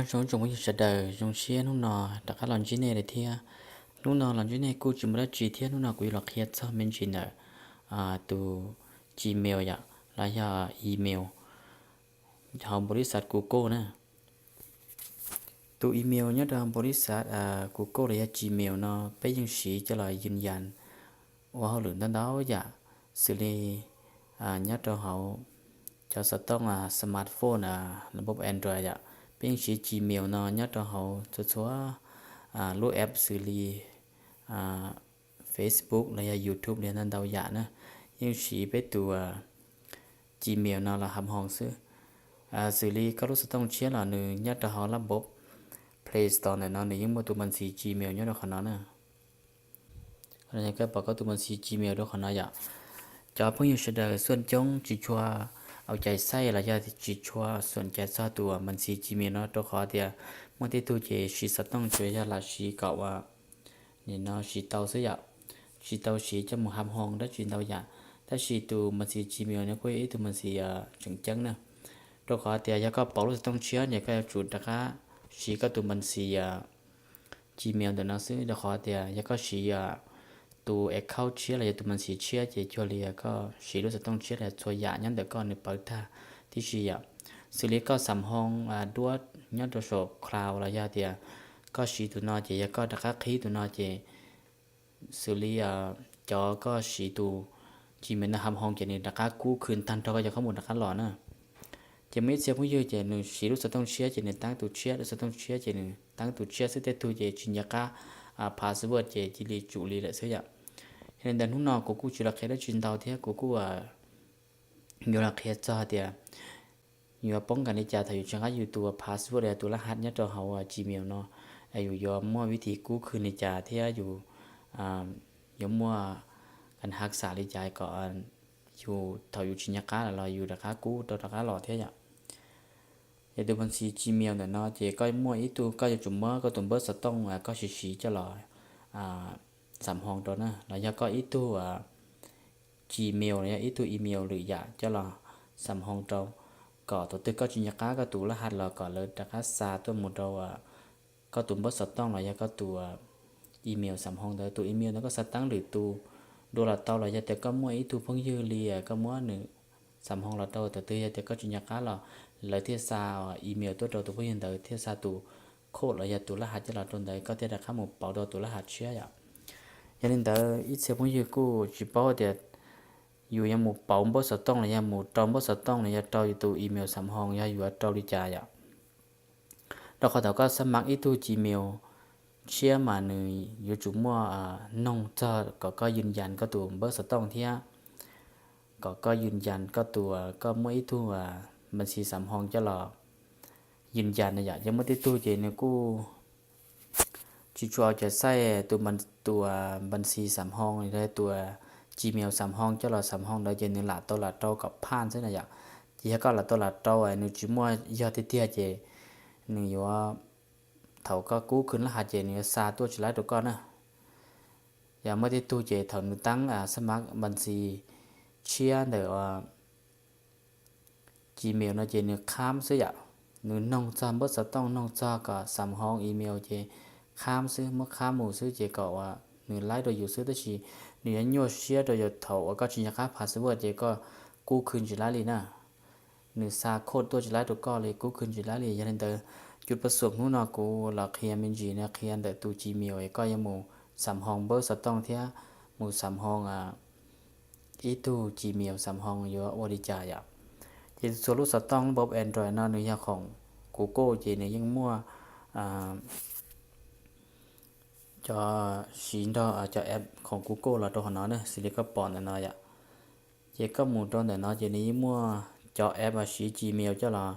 sống trong cái sự đời trong xe lúc nào tất cả lần chuyện này để thia lúc nào lần chuyện này cô chỉ mới chỉ thia lúc nào cũng là khi cho mình chỉ nợ từ Gmail vậy là giờ email họ bố sát của cô nè từ email nhớ ra bố sát của cô là Gmail nó bây giờ chỉ cho làยืนยันว่าเขาหลุดđó vậy xử lý nhớ ra họ cho sẽต้องsmartphoneระบบ Android vậy bây giờ Gmail nó nhớ ra họ cho số lối app xử lý Facebook là YouTube liền nên đâu dạ nữa nhưng chỉ biết từ Gmail nó là hầm hòn xứ xử lý các lúc sẽต้องchia là nữ nhất là họ làm bộ Play Store này nó nhưng mà tụi mình xí Gmail nhớ được nó nè còn những cái bảo có tụi mình xí Gmail đó nó dạ cho朋友是的ส่วนจงchỉ choเอาใจใส่ละยาchỉ cho ส่วนใจซาตัวมันสี Gmail เนาะตัวขอเดียมันที่ตัวเจสีสต้องช่วยยาละสีเก่าว่าเนี่ยเนาะสีเตาเสียสีเตาสีจะมุหามห้องได้จีนเตาอย่างถ้าสีตัวมันสี Gmail เนี่ยก็ตัวมันสีจังจังนะตัวขอเดียยาก็เป่าลูกต้องเชื่อเนี่ยก็จุดนะคะสีก็ตัวมันสี Gmail เดี๋ยวนะซื้อตัวขอเดียยาก็สีตัว account เชื่ออะไรตัวมันสีเชื่อเจชัวเรียก็สีรู้สึกต้องเชื่ออะไรชัวร์อย่างนั้นเดี๋ยวก็ในเปิดท่าที่สีสิ่งนี้ก็สำห้องด้วยยันตัวโชว์คลาวระยะเดียก็สีตัวนอเจก็ตะกักขี้ตัวนอเจสิ่งนี้จอก็สีตัวจีมันนะทำห้องเจนี่ตะกักกู้คืนทันทอก็จะข้อมูลตะกักหล่อเนอะจะไม่เสียผู้เยอะเจหนึ่งสีรู้สึกต้องเชื่อเจนี่ตั้งตัวเชื่อรู้สึกต้องเชื่อเจนี่ตั้งตัวเชื่อซึ่งแต่ตัวเจจินยากาpasswordเจจิลีจุลีเลยเสียnên đàn hôm nào cô chỉ là cái đó truyền tàu thế cô nhiều là cái cho thì nhiều bóng cái này trả thầy chẳng hạn YouTube password làตัวรหัสnhất cho họ Gmail nóอยู่ยอมมั่ววิธีกู้คืนในจ่าที่อยู่ยอมมั่วกันหักษาในจ่ายก่อนอยู่ถอยอยู่ชินยากาเราอยู่ราคากู้ตัวราคาหล่อเท่าอย่างอย่าดูบัญชี Gmail เนี่ยเนาะเจ๊ก็มั่วอีตัวก็จะจุ่มมั่วก็ตุ่มเบอร์สต้องก็ชี้จะหล่อสามห้องตัวนะแล้วยังก็อีตัว Gmail เนี่ยอีตัวอีเมลหรืออยากจะรอสามห้องตัวก็ตัวตึกก็จินยากาก็ตัวรหัสเราก่อนเลยนะคะซาตัวหมดเราก็ตัวบอสต้องเรายังก็ตัวอีเมลสามห้องตัวอีเมลแล้วก็สตั้งหรือตัวดูเราเตาเราจะแต่ก็มั่วอีตัวพงยืเลียก็มั่วหนึ่งสามห้องเราเตาแต่ตัวแต่ก็จินยากาเราเลยเทียซาอีเมลตัวเราตัวพงยืนเทียซาตัวโคดเราจะตัวรหัสจะเราตัวใดก็เทียราคาหมดเป่าตัวรหัสเชื่ออย่างcho nên đó ít sẽ muốn cô chỉ bảo để dù như một bảo bớt sợ tông là như một trong bớt sợ tông là như trao từ email sắm hòn như dù trao đi trả vậy đó họ có sắm mặc ít tu Gmail chia mà người dù chúng mua nông cho cóยืนยันก็ตัวบอสต้องที่ก็ยืนยันก็ตัวก็ไม่ít tuบัญชีสามห้องจะหล่อยืนยันนะอย่างยังไม่ได้ตู้เจเนี่ยกูchỉ choจะใส่ตัวมันตัวบัญชีสามห้องได้ตัว Gmail สามห้องจะเราสามห้องได้เจนึงละตัวละโตกับผ่านใช่ไหมอย่างที่ก็ละตัวละโตนึกจิมัวยอดที่เตี้ยเจนึกอยู่ว่าเขาก็กู้ขึ้นรหัสเจนึกซาตัวจุดไล่ตัวก้อนนะอย่างเมื่อที่ตู้เจเขานึกตั้งสมัครบัญชีเชียร์เดี๋ยว Gmail นะเจนึกข้ามใช่ไหมนึกน้องจำบ่สต้องน้องจอกับสามห้องอีเมลเจข้ามซื้อเมื่อข้ามหมู่ซื้อเจก็ว่าหนึ่งไลน์โดยอยู่ซื้อตัวชีหนึ่งโยเชียโดยอยู่เถาก็ชินยาค่าพาสเวิร์ดเจก็กู้คืนจุดละลีนะหนึ่งซาโคตรตัวจุดละตัวก็เลยกู้คืนจุดละลียันเตอจุดประสบนู้นกูหลักเคียมินจีเนี่ยเคียนแต่ตัว Gmail ก็ยังหมู่สามห้องเบอร์สต้องเทียหมู่สามห้องอีตัว Gmail สามห้องอยู่วอดิจายะเจส่วนลูกสต้องระบบ Android นั่นในอย่างของ Google เจเนี่ยยังมั่วcho xin đó cho appของ Google làตัวnó nữa xử lý các bọn nó vậy chỉ có một trong để nó chỉ ní mua cho app và xí Gmail cho là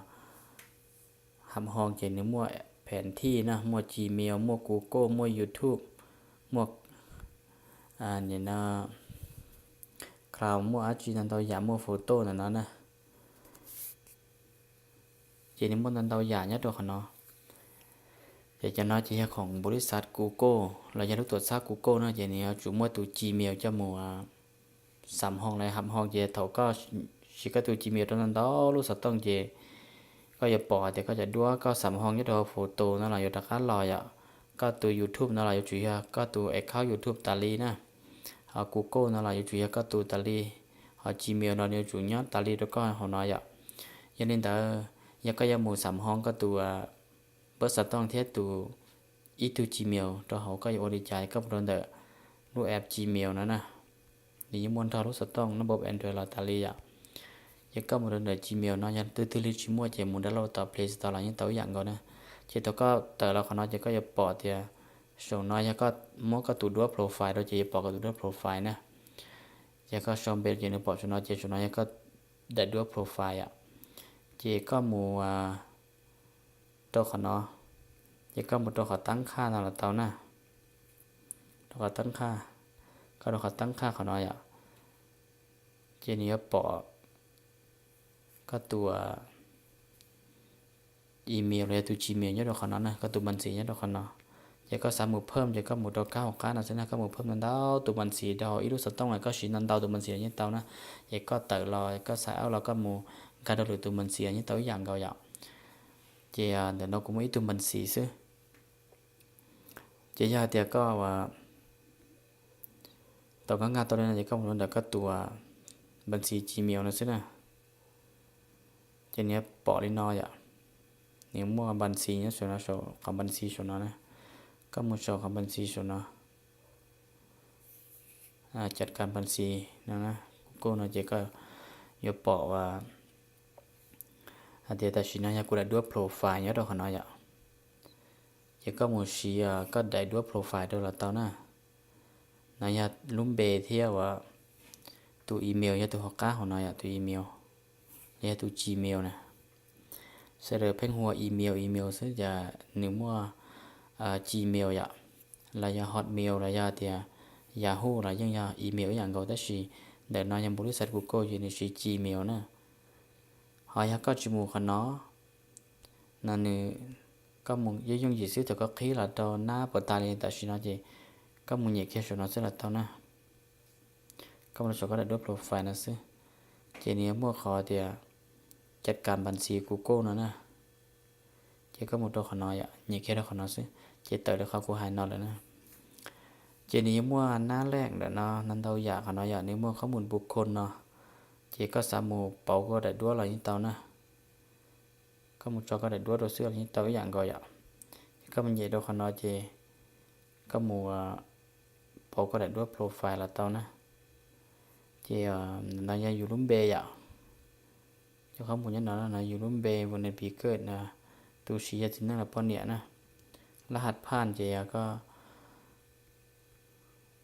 hàm hòn chỉ ní mua แผนที่นะmua Gmail mua Google mua YouTube muaเนี่ยนะคราวmuaอาจีนันตัวอย่างmua photo là nó nè chỉ ní muaนันตัวอย่างnhấtตัวnóอยากจะน้อยที่ของบริษัท Google เราจะต้องตรวจสอบ Google นะอย่างนี้จุ่มว่าตัว Gmail จะมัวสามห้องเลยครับห้องเจเขาก็ชิคก็ตัว Gmail ตรงนั้นดอรู้สึกต้องเจ ก็อย่าปอแต่ก็จะดัวก็สำห้องยดโฟโต้นั่นแหละอยู่ตะคันรอยก็ตัว YouTube นั่นแหละอยู่จุยก็ตัวแอคเคาท์ YouTube ตาลีนะGoogle นั่นแหละอยู่จุยก็ตัวตาลีGmail นั่นอยู่จุยตาลีแล้วก็หัวน้อยยันนี่แต่ยังก็ยังหมู่สำห้องก็ตัวเบอร์สต้องเทียตัวอีตัว Gmail ตัวเขาก็อยู่อดีใจก็โดนเดอรูปแอป Gmail นั่นนะนี่ยังมวนทารุสต้องระบบ Android ตาลียังก็มันเดิน Gmail เนาะยันตื้อๆลิชิมัวเจมุนได้เราต่อ Play Store ยังต่ออย่างก็นะเจตัวก็แต่เราขนาดจะก็จะปอดเดียส่งน้อยยังก็มัวก็ตัวด้วยโปรไฟล์เราจะปอดก็ตัวด้วยโปรไฟล์นะยังก็ชมเบลเจนปอดส่วนน้อยเจส่วนน้อยยังก็ได้ด้วยโปรไฟล์เจก็มัวตัวขนาดยังก็มัวตัวขอตั้งค่านั่นแหละเต่านะตัวขอตั้งค่าก็ตัวขอตั้งค่าขนาดเจนี่ก็ปอดก็ตัวอีเมลเลยตัว Gmail เนี่ยเราขนาดนะก็ตัวบัญชีเนี่ยเราขนาดจะก็สามหมู่เพิ่มจะก็หมู่ตัว9 6นะใช่ไหมก็หมู่เพิ่มนั้นดาวตัวบัญชีดาวอีรูสต้องไงก็สีนั้นดาวตัวบัญชีเนี่ยเตานะจะก็เตอลอยก็สายเอาเราก็หมู่การดาวตัวบัญชีเนี่ยเตาอย่างเก่าอย่างเจียเดี๋ยวเราก็ไม่ตัวบัญชีซึเจียเดียวก็ว่าตัวงานตัวนั้นจะก็หมู่เดี๋ยวก็ตัวบัญชี Gmail นะใช่ไหมเจนี้ปอลินอยนี่มั่วบัญชีเนี่ยส่วนนะโชคำบัญชีส่วนนะก็มั่วโชคำบัญชีส่วนนะจัดการบัญชีนะกูนะเจก็ยกปอว่าเดี๋ยวแต่ชินะยากูได้ด้วยโปรไฟล์เนี่ยเราขนาดเจก็มั่วชีก็ได้ด้วยโปรไฟล์ด้วยละตอนน่ะนายลุ่มเบเที่ยวว่าตัวอีเมลเนี่ยตัวหักก้าของนายตัวอีเมลเนี่ยตัว Gmail นะเสร็จเพ่งหัวอีเมลซึ่งจะหนึ่งมั่วGmail ระยะ Hotmail ระยะเดีย Yahoo ระยะอีเมลอย่างเก่าแต่ชีเดี๋ยวนายยังบริษัท Google อยู่ในชี Gmail นะหอยก็จมูกขนอนั่นนี่ก็มึงยังยิ่งซื้อแต่ก็ขี้ละตอนหน้าปตาเลยแต่ชีนะจีก็มึงอยากแค่ชนะเสร็จแล้วตอนน่ะก็มันชอบก็ได้ด้วยโปรไฟล์นะซึเจนี่มั่วขอเดียจัดการบัญชี Google นะเจ้าก็หมดตัวขนอยเนี่ยแค่ตัวขนอซึเจ้าเติร์ดเขากูหายนอนแล้วนะเจนี่มั่วหน้าแรกเด้อเนาะนั่นเราอยากขนอยนี่มั่วข้อมูลบุคคลเนาะเจ้าก็สามหมู่เป่าก็ได้ด้วยอะไรนี่เตานะก็หมดจอก็ได้ด้วยตัวเสื้อนี่เตาอย่างก็อยากก็มันใหญ่ตัวขนอเจ้ก็หมู่เป่าก็ได้ด้วยโปรไฟล์ละเตานะเจ้านายอยู่ลุ่มเบย์เจ้าข้อมูลยันนายอยู่ลุ่มเบย์บนในปีเกิดนะตัวชียจินนั่งละป้อนเนี่ยนะรหัสผ่านเจียก็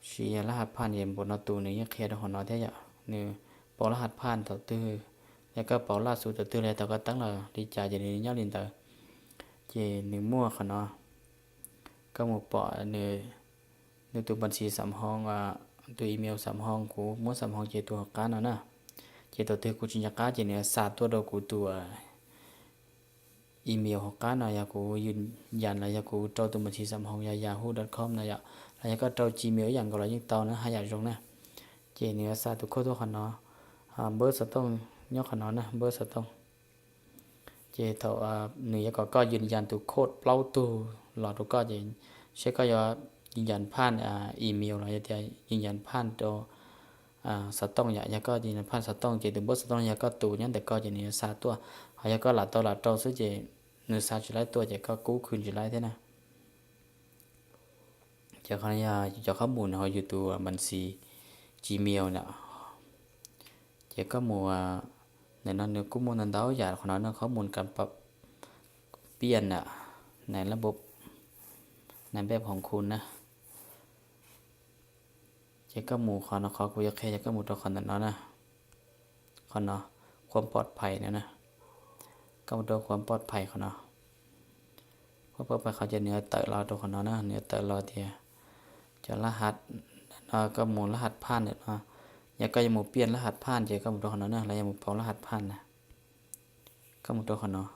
ชียรหัสผ่านเย็นบนตัวนี้ยังเคลียร์ของน้อยแท้ยะนี่ปอรหัสผ่านต่อตื้อแล้วก็ปอล่าสุดต่อตื้อเลยแต่ก็ตั้งละดีใจจะนี่ย่อลินเตอเจนี่มั่วขนาดก็หมดปอนี่ตัวบัญชีสามห้องตัวอีเมลสามห้องกูมั่วสามห้องเจตัวการนะเจตัวตื้อกูจินยากาเจเนี่ยศาสตร์ตัวเรากูตัวอีเมลของการนายกูยืนยันนายกูเจ้าตัวบัญชีสำรองyahoo.com นายก็เจ้า Gmail อย่างก็เรายิ่งเตานะหายาจงนะเจเนื้อซาตุโคตัวขนอเบอร์สต้องยกขนอนะเบอร์สต้องเจเท่าเนื้อก็ยืนยันตัวโคตรเปล่าตัวหลอดตัวก็จะใช้ก็ยืนยันผ่านอีเมลเราจะยืนยันผ่านตัวสต้องอย่างก็ยืนยันผ่านสต้องเจตัวเบอร์สต้องอย่างก็ตัวนั้นแต่ก็จะเนื้อซาตัวหายก็หลัดตัวซึ่งเจเนื้อซาจุไลตัวจะก็กู้คืนจุไลเท่านะจะขยายจะข้อมูลเขาอยู่ตัวบัญชี Gmail เนี่ยจะก็มัวในนั้นเนี่ยกูมัวนั้นดาวอยากของนั้นข้อมูลการปรับเปลี่ยนในระบบในแบบของคุณนะจะก็หมู่เขานะเขากูอยากแค่จะก็หมู่ตัวคนนั้นนะคนเนาะความปลอดภัยนะก็มาดูความปลอดภัยเขาเนาะเพราะปลอดภัยเขาจะเนื้อเตะเราตัวเขาเนาะเนื้อเตะเราเทียจะรหัสก็หมู่รหัสผ่านเนี่ยอยากก็จะหมู่เปลี่ยนรหัสผ่านเจก็หมู่ตัวเขาเนาะแล้วยังหมู่เป่ารหัสผ่านนะก็หมู่ตัวเขาเนาะ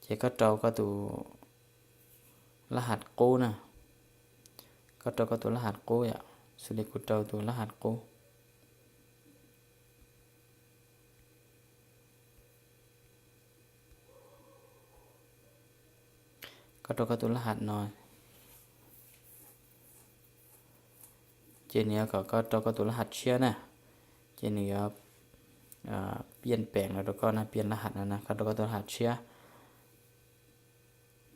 เจก็เจ้าก็ตัวรหัสกู้นะก็เจ้าก็ตัวรหัสกู้สุดที่กูเจ้าตัวรหัสกู้ ก็ตัวรหัสนอนเจนี้ก็ตัวรหัสเชื่อนะเจนี้เปลี่ยนแปลงแล้วก็นะเปลี่ยนรหัสนะก็ตัวรหัสเชื่อ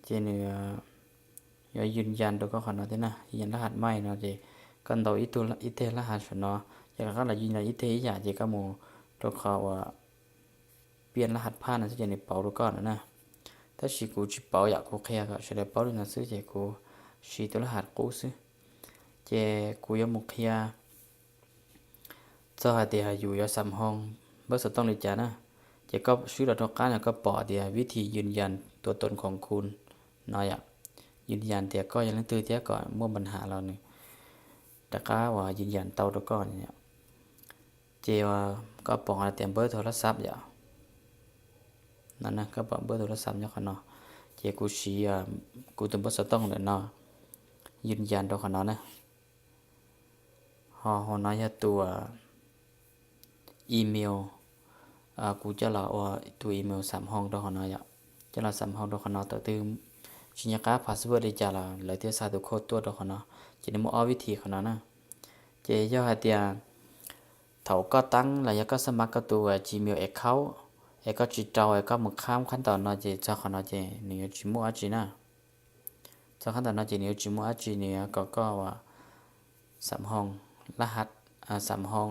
เจนี้ยืนยันตัวก็ขนาดนี้นะยืนยันรหัสใหม่เนาะเจกันตัวอีเทรหัสเนาะอย่างก็เรายืนยันอีเทอีอย่างเจก็มูตัวเขาเปลี่ยนรหัสผ่านนะเจนี้เป่าตัวก่อนนะถ้าชีกูจีเป่าอยากกูแค่ก็เฉลี่ยเป่าด้วยนะซื้อเจกูชีตัวรหัสกูซื้อเจกูยังมุขยาcho thìอยู่ยาสำห้องเมื่อสต้องเลยจ้านะเจก็ชื่อเราต้องการก็ปอเดียวิธียืนยันตัวตนของคุณน้อยยืนยันเดียก็ยังตื่นเดียก่อนเมื่อปัญหาเราเนี่ยแต่ก็ว่ายืนยันเตาตัวก่อนเนี่ยเจว่าก็ปองอะไรเตรียมเบอร์โทรศัพท์อย่างนั่นนะก็ปองเบอร์โทรศัพท์เนี่ยขนาดเจกูชี้กูตัวเมื่อสต้องเลยเนาะยืนยันตัวขนาดนะฮอน้อยตัวอีเมลกูจะละว่าตัวอีเมล3ห้องตัวขนาดอย่างจะละ3ห้องตัวขนาดต่อตื่นชิญญากาพาสเวิร์ดได้จ้าละเลยเทียสาธุโคตรตัวตัวขนาดจะได้มั่ววิธีขนาดนะเจย่อให้เตียเถาก็ตั้งแล้วก็สมัครกับตัว Gmail account ก็จิตเอาก็มึงข้ามขั้นตอนน่ะเจจะขนาดเจเนี่ยจิมั่วจีนะจะขั้นตอนน่ะเจเนี่ยจิมั่วจีเนี่ยก็ว่า3ห้องรหัส3ห้อง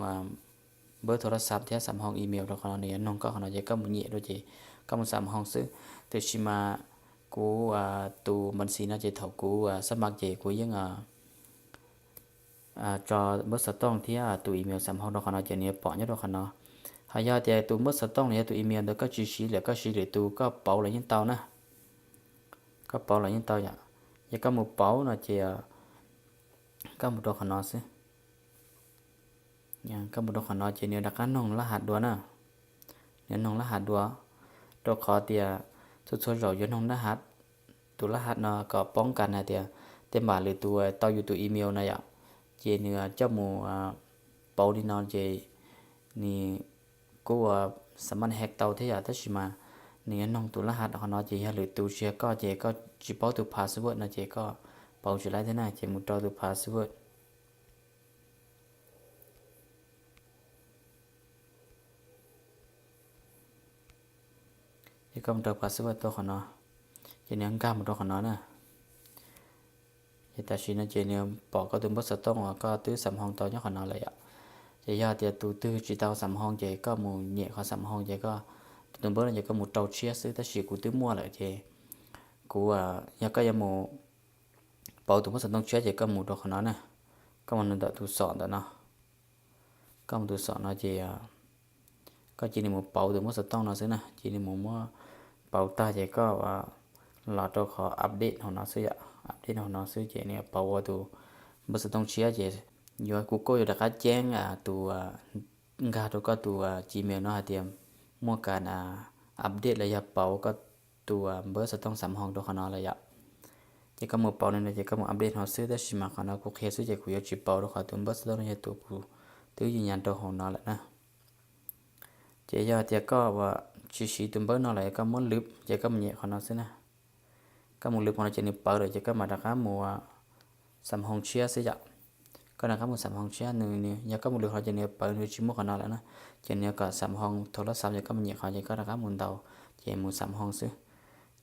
เบอร์โทรศัพท์ที่3ห้องอีเมลตัวขนาดนี้น้องก็ขนาดเจก็มึงเหยียดด้วยเจก็มึง3ห้องซื้อแต่ชิมากูตัวบัญชีน่าจะเถากูสมัครเจกูยังจอเมื่อสต้องที่ตัวอีเมล3ห้องตัวขนาดเจเนี่ยปอเนี่ยตัวขนาดหายาแต่ตัวเมื่อสต้องเนี่ยตัวอีเมลตัวก็จีชีแล้วก็ชีเหลือตัวก็เป่าอะไรยังเตานะก็เป่าอะไรยังเตาอย่างยังก็มึงเป่าน่ะเจก็มึงตัวขนาดซิอย่างก็มึงตัวขนาดเจเนี่ยดักการน้องรหัสดัวนะเนี่ยน้องรหัสดัวตัวขอเตียส่วนเราอยู่น้องรหัสตัวรหัสเนาะก็ป้องกันนะเตียเต็มบาทหรือตัวเตาอยู่ตัวอีเมลนะอย่างเจเนื้อเจ้าหมูเป่าดีนอนเจนี่กูสามารถแฮกเตาที่อยากทัชมาเนี่ยน้องตัวรหัสของน้องเจหรือตัวเชียก็เจก็จีเป่าตัวพาสเวิร์ดนะเจก็เป่าจุดไรที่ไหนเจมุดเตาตัวพาสเวิร์ดที่ก็มุดเตาพาสเวิร์ดตัวของน้องเจเนี่ยก้ามุดตัวของน้องนะแต่ชีนั้นเจเนี่ยปอกก็ตัวบัสต้องก็ตื้อ3ห้องต่อเนี่ยของน้องเลยเจย่าเตียตัวตื้อจีเตา3ห้องเจก็มูเหนี่ยเขา3ห้องเจก็ตัวเบอร์เนี่ยก็มุดเตาเชียซื้อแต่ชีกูตื้อมั่วเลยเจกูยังก็ยังมูเป่าตัวบัสต้องเชียเจก็มูตัวของน้องนะก็มันตัวตัวสอนแต่เนาะก็มันตัวสอนเนาะเจก็จีนี่มูเป่าตัวบัสต้องเนาะซื้อนะจีนี่มูว่าเป่าตาเจก็ว่าเราต้องขออัปเดตของน้องซื้ออัปเดตของน้องซื้อเจเนี่ยเป่าตัวบัสต้องเชียเจอยู่กูก็อยู่ดักแจ้งตัวงาตัวก็ตัว Gmail เนาะเตรียมมั่วการอัปเดตระยะเป่าก็ตัวเบอร์สต้อง3ห้องตัวขนาดระยะเจก็มือเป่านั่นเลยเจก็มืออัปเดตของซื้อได้ชิมาขนาดกูเคซื้อเจกูอยากจีเป่าตัวขอตัวเบอร์สต้องระยะตัวกูตัวยืนยันตัวของน้องแหละนะเจยอดเจก็ว่าชีตัวเบอร์น้องอะไรก็ม้วนลึกเจก็มันเหยียดของน้องซื้อนะก็มือลึกของเราเจนี่เป่าเลยเจก็มาดักมัว3ห้องเชียซื้อจ้ะก็นะครับมือ3ห้องเชียหนึ่งเนี่ยยังก็มือลึกเขาเจเนี่ยเปิดชิมกันแล้วนะเจเนี่ยก็3ห้องโทรศัพท์เจก็มันเหยียดเขาเจก็นะครับมือเตาเจมือ3ห้องซื้อ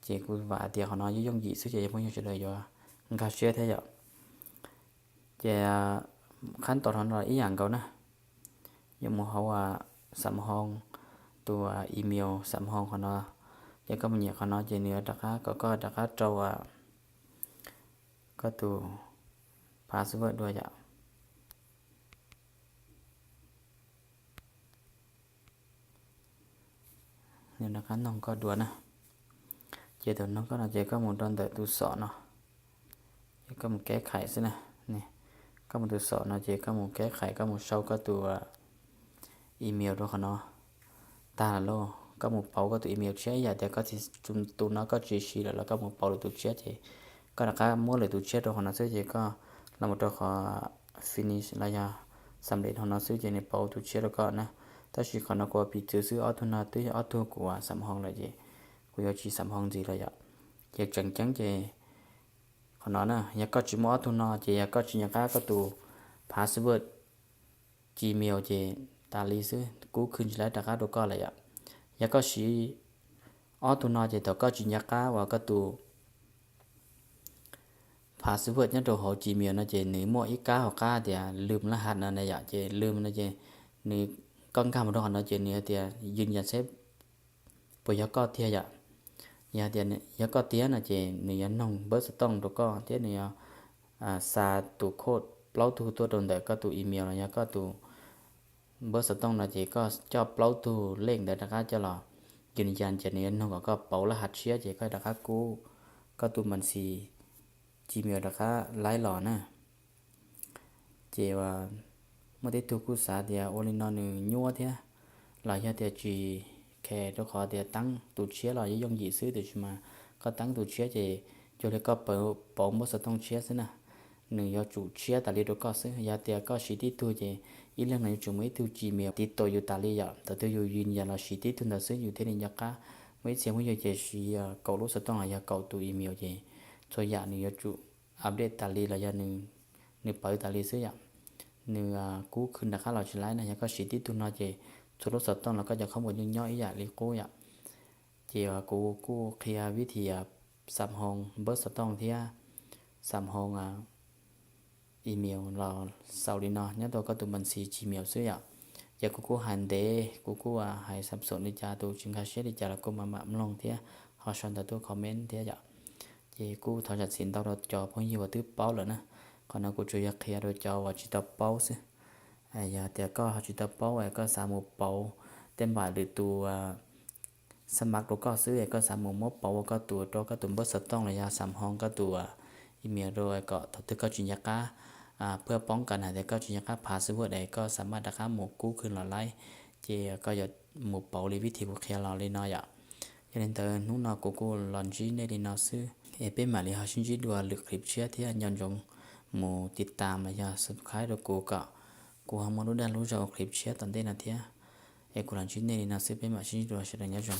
เจกูว่าเดียวเขาน้อยยุ่งยี่ซื้อเจยังไม่ยุ่งเฉยอยู่ก็เชื่อเท่าไหร่เจขั้นตอนของเราอีกอย่างเก่านะยังมือเขาว่า3ห้องตัวอีเมล3ห้องของเราเจก็มันเหยียดเขาน้อยเจเนี่ยดักก็ดักเจ้าก็ตัวพาสเวิร์ดด้วยจ้ะเนี่ยนะครับน้องก็ดูนะเจตัวน้องก็น่าเจก็มุดตอนแต่ตัวสอนเนาะเจก็มุดแก้ไขสินะนี่ก็มุดตัวสอนเนาะเจก็มุดแก้ไขก็มุดเช่าก็ตัวอีเมลด้วยกันเนาะตาละโลก็มุดเป่าก็ตัวอีเมลเชื่ออย่าแต่ก็ที่จุนตัวน้องก็จีชีแล้วก็มุดเป่าตัวเชื่อเจก็นะครับมั่วเลยตัวเชื่อตัวของน้องซื้อเจก็เราหมดตัวขอ finish ระยะสำเร็จของน้องซื้อเจในเป่าตัวเชื่อแล้วก็นะถ้าชีขอนกว่าปีเจอซื้อออโตนาตัวออโต้กว่า3ห้องเลยเจกูอยากชี3ห้องจีเลยอยากจังเจ họ nói nè ya có chỉ mỏ thu nó chỉ ya có chỉ nhà cá có tụ password Gmail chỉ ta lý sư cú khuyên lại đặt cá đồ có lại ya có chỉ ở thu nó chỉ tao có chỉ nhà cá và có tụ password nhá đồ họ Gmail nó chỉ nếu mỗi ít cá hoặc cá thìลืมรหัสnày ya chỉลืมnó chỉ nếu con cá mà đồ nó chỉ nếu thì ยืนยัน xếp bây giờ có thiệt ya nhà tiền ya có tiếng là chỉ nếu nông bớt tông đồ có thế nếu xa tụ code plau thuตัวตนแต่ก็ตัวอีเมลนะก็ตัวเบอร์สต้องนะจีก็ชอบปlau thu เลขแต่นะคะจะหรอยืนยันจะเนียนน้องก็เป่ารหัสเชียจีก็นะคะกูก็ตัวมันสี Gmail นะคะไล่หล่อนะเจว่าเมื่อได้ตัวกูสาเดียโอลินอนยัวเทียหลายเดียจีแค่ตัวขอเดียตั้งตัวเชียหล่อยงหยีซื้อตัวชิมาก็ตั้งตัวเชียจีจะเลยก็เป่าเบอร์สต้องเชียซินะหนึ่งยอจุเชียตาลีตัวก็ซื้อยาเตียก็สีที่ตัวเจอีเรื่องไหนจุไม่ตัว Gmail ติดตัวอยู่ตาลีอ่ะแต่ตัวอยู่ยืนยันเราสีที่ตัวเราซื้ออยู่ที่นี่ยักษ์ไม่เสียไม่ยอเจสีเกาลูสต้องอยากเกาตัวอีเมลเจส่วนอย่างนี้ยอจุอัปเดตตาลีเราอย่างหนึ่งเปิดตาลีซื้ออย่างหนึ่งกูขึ้นนะคะเราใช้ไลน์นะยังก็สีที่ตัวเราเจส่วนลูกสต้องเราก็จะเข้าหมดย่อยๆอย่างลีโก้อย่างเจว่ากูเคลียร์วิธีสับห้องเบอร์สต้องที่สับห้องอีเมลเราเสาร์ดีเนาะเนี่ยตัวก็ตัวบัญชี Gmail ซื้ออย่ากูหันเดกูให้สับสนดิจ่าตัวจิงคาเชดิจ่าแล้วก็มาลงเทียเขาชวนตัวคอมเมนต์เทียจ้ะเจกูทอจัดสินตัวเราจอพงยี่ว่าตื้อเป้าแล้วนะก่อนนั้นกูจะอยากเคลียร์ตัวจอว่าจิตเป้าซิอย่าแต่ก็จิตเป้าก็สามหมู่เป้าเต็มบาทหรือตัวสมัครตัวก็ซื้อก็สามหมู่มดเป้าก็ตัวเบอร์สต้องระยะ3 ห้องก็ตัวอีเมลโดยก็ตัวก็จิงยากาเพื่อป้องกันแต่ก็จิงยากาพาสเวิร์ดใดก็สามารถนะคะหมู่กู้คืนหล่อไล่เจก็อย่าหมู่เป่าลีวิธีบุคคลเราเลยเนาะอย่าnên tờ nút nào cô lần chỉ nên đi nào xứ bên mà li họ xin chỉ đùa lực clip chia thì nhận dùng mộtติดตามlà giờ subscribe được cô không muốn đăng lúc giờ clip chia tận đây là thế cô lần chỉ nên đi nào xứ bên mà xin đùa sẽ là nhớ dùng